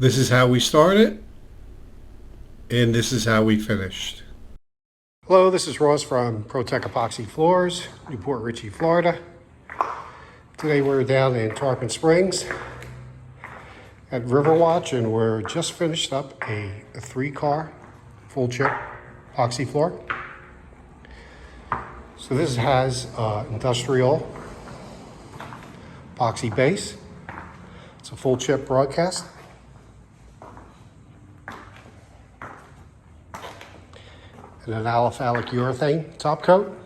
This is how we started, and this is how we finished. Hello, this is Ross from ProTech Epoxy Floors, Newport Richey, Florida. Today we're down in Tarpon Springs at Riverwatch, and we're just finished up a 3-car full chip epoxy floor. So this has industrial epoxy base. It's a full chip broadcast. And an aliphatic urethane top coat.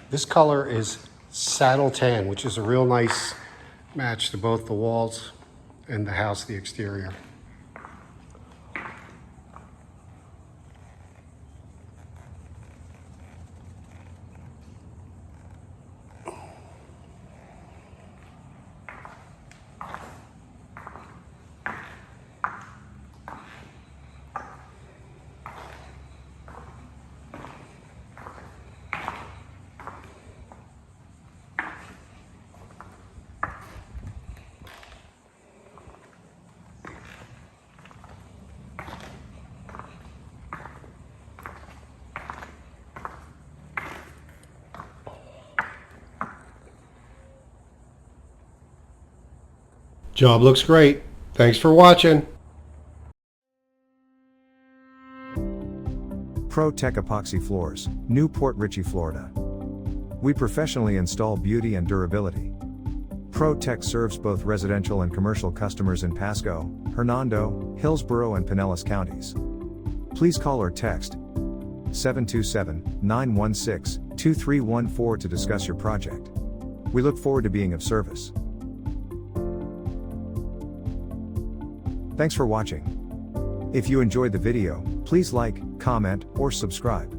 This color is saddle tan, which is a real nice match to both the walls and the house, the exterior. Job looks great. Thanks for watching. ProTech Epoxy Floors, Newport Richey, Florida. We professionally install beauty and durability. ProTech serves both residential and commercial customers in Pasco, Hernando, Hillsborough, and Pinellas counties. Please call or text 727-916-2314 to discuss your project. We look forward to being of service. Thanks for watching. If you enjoyed the video, please like, comment, or subscribe.